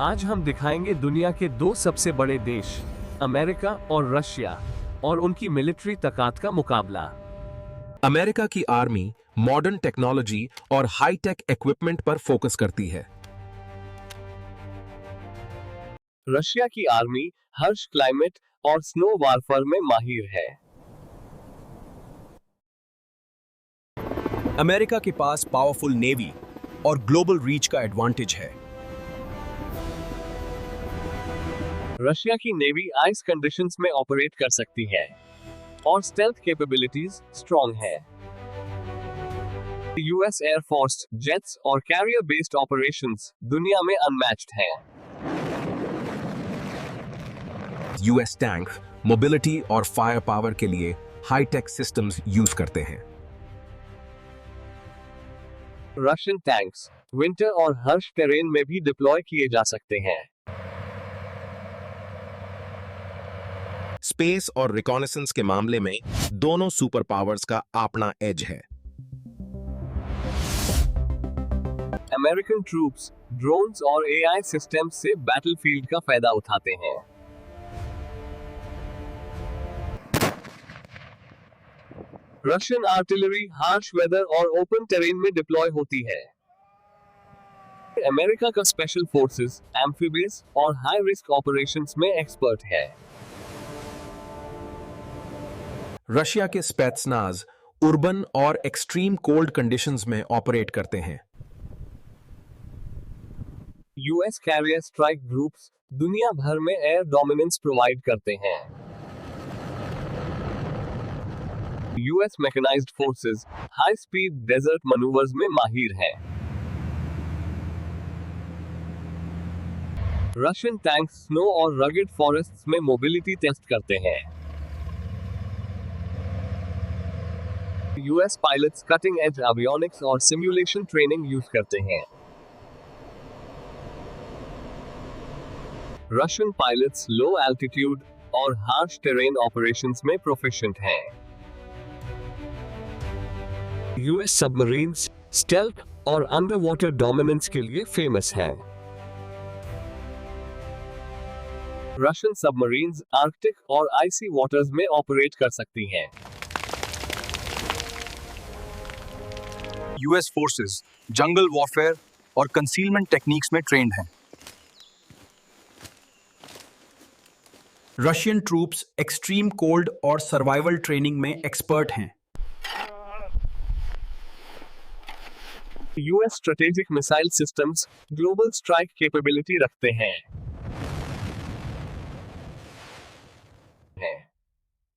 आज हम दिखाएंगे दुनिया के दो सबसे बड़े देश अमेरिका और रशिया और उनकी मिलिट्री ताकत का मुकाबला। अमेरिका की आर्मी मॉडर्न टेक्नोलॉजी और हाई-टेक इक्विपमेंट पर फोकस करती है। रशिया की आर्मी हर्ष क्लाइमेट और स्नो वारफेयर में माहिर है। अमेरिका के पास पावरफुल नेवी और ग्लोबल रीच का एडवांटेज है। रशिया की नेवी आइस कंडीशंस में ऑपरेट कर सकती है और स्टेल्थ कैपेबिलिटीज स्ट्रॉन्ग है। यूएस एयरफोर्स जेट्स और कैरियर बेस्ड ऑपरेशंस दुनिया में अनमैच्ड हैं। यूएस टैंक मोबिलिटी और फायर पावर के लिए हाई-टेक सिस्टम्स यूज करते हैं। रशियन टैंक्स विंटर और हर्श टेरेन में भी डिप्लॉय किए जा सकते हैं। स्पेस और रिकॉनेसेंस के मामले में दोनों सुपर पावर्स का अपना एज है। अमेरिकन ट्रूप्स ड्रोन्स और एआई सिस्टम्स से बैटलफील्ड का फायदा उठाते हैं। रशियन आर्टिलरी हार्श वेदर और ओपन टेरेन में डिप्लॉय होती है। अमेरिका का स्पेशल फोर्सेस एम्फीबियस और हाई रिस्क ऑपरेशंस में एक्सपर्ट है। रशिया के स्पेत्सनाज अर्बन और एक्सट्रीम कोल्ड कंडीशंस में ऑपरेट करते हैं। यूएस कैरियर स्ट्राइक ग्रुप्स दुनिया भर में एयर डोमिनेंस प्रोवाइड करते हैं। US mechanized forces high speed desert manoeuvres में माहिर है। रशियन टैंक्स स्नो और रगेड फॉरेस्ट्स में मोबिलिटी टेस्ट करते हैं। US pilots cutting edge avionics और सिमुलेशन ट्रेनिंग यूज करते हैं। रशियन पायलट्स लो एल्टीट्यूड और हार्श टेरेन ऑपरेशंस में प्रोफिशिएंट हैं। यूएस सबमरीन्स स्टेल्थ और अंडर वाटर डोमिनेंस के लिए फेमस हैं। रशियन सबमरीन्स आर्कटिक और आइसी वाटर्स में ऑपरेट कर सकती हैं। यूएस फोर्सेस जंगल वॉरफेयर और कंसीलमेंट टेक्निक्स में ट्रेंड हैं। रशियन ट्रूप्स एक्सट्रीम कोल्ड और सर्वाइवल ट्रेनिंग में एक्सपर्ट हैं। US strategic missile systems global strike capability रखते हैं।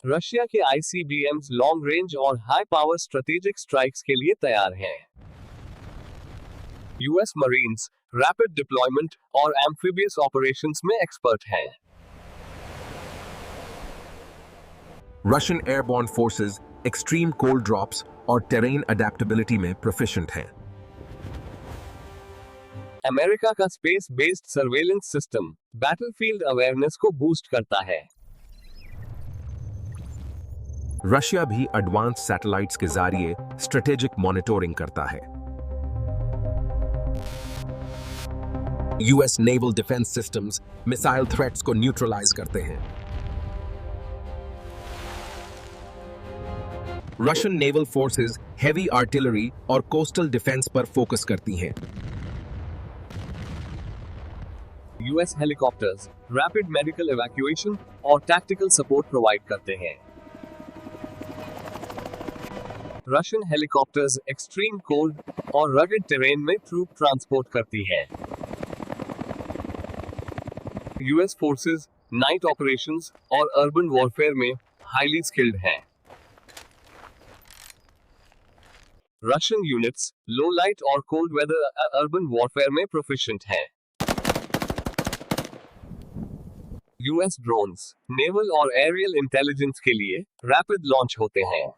रशिया के आईसीबीएम्स लॉन्ग रेंज और हाई पावर स्ट्रेटेजिक स्ट्राइक्स के लिए तैयार हैं। यूएस मरीन्स रैपिड डिप्लॉयमेंट और एम्फीबियस ऑपरेशंस में एक्सपर्ट हैं। Russian airborne forces extreme cold drops और टेरेन अडेप्टेबिलिटी में प्रोफिशिएंट हैं। अमेरिका का space based surveillance system battlefield awareness को बूस्ट करता है। रशिया भी एडवांस सैटेलाइट्स के जरिए स्ट्रेटेजिक मॉनिटरिंग करता है। US naval defence systems missile threats को न्यूट्रलाइज करते हैं। Russian naval forces heavy artillery और कोस्टल डिफेंस पर फोकस करती हैं। US helicopters rapid medical evacuation और टैक्टिकल सपोर्ट प्रोवाइड करते हैं। रशियन हेलीकॉप्टर्स एक्सट्रीम कोल्ड और रगेड टेरेन में ट्रूप ट्रांसपोर्ट करती है। यूएस फोर्सेस नाइट ऑपरेशंस और अर्बन वॉरफेयर में हाईली स्किल्ड हैं। रशियन यूनिट्स लो लाइट और कोल्ड वेदर अर्बन वॉरफेयर में प्रोफिशिएंट हैं। यूएस ड्रोन्स नेवल और एरियल इंटेलिजेंस के लिए रैपिड लॉन्च होते हैं।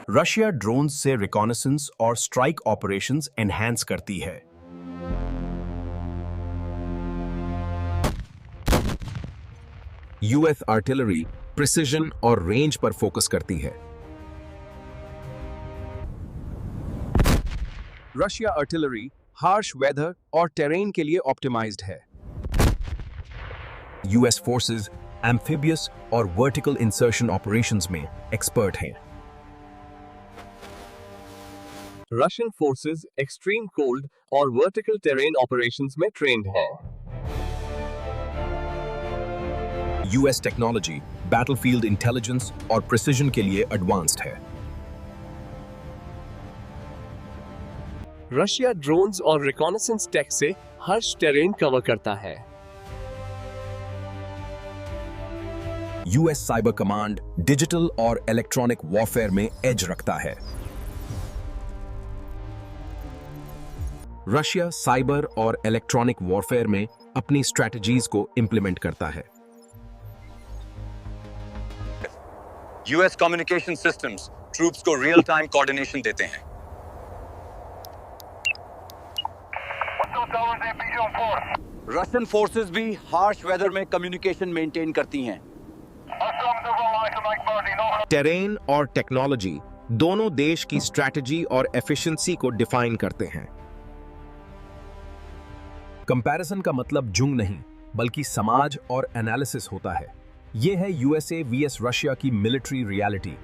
रशिया ड्रोन्स से रिकॉनेसेंस और स्ट्राइक ऑपरेशंस एनहांस करती है। यूएस आर्टिलरी प्रिसिजन और रेंज पर फोकस करती है। Russia artillery हार्श वेदर और टेरेन के लिए ऑप्टिमाइज्ड है। यूएस फोर्सेस एम्फिबियस और वर्टिकल इंसर्शन ऑपरेशंस में एक्सपर्ट हैं। रशियन फोर्सेस एक्सट्रीम कोल्ड और वर्टिकल टेरेन ऑपरेशंस में ट्रेंड है। यूएस टेक्नोलॉजी बैटलफील्ड इंटेलिजेंस और प्रिसिजन के लिए एडवांस्ड है। रशिया ड्रोन्स और रिकॉनेसेंस टेक से हर्ष टेरेन कवर करता है। यूएस साइबर कमांड डिजिटल और इलेक्ट्रॉनिक वॉरफेयर में एज रखता है। रशिया साइबर और इलेक्ट्रॉनिक वॉरफेयर में अपनी स्ट्रेटजीज को इंप्लीमेंट करता है। यूएस कम्युनिकेशन सिस्टम्स ट्रूप्स को रियल टाइम कोऑर्डिनेशन देते हैं। रशियन फोर्सेस भी हार्श वेदर में कम्युनिकेशन मेंटेन करती हैं। टेरेन और टेक्नोलॉजी दोनों देश की स्ट्रैटेजी और एफिशिएंसी को डिफाइन करते हैं। कंपैरिजन का मतलब जुंग नहीं, बल्कि समाज और एनालिसिस होता है। यह है यूएसए वीएस रशिया की मिलिट्री रियलिटी।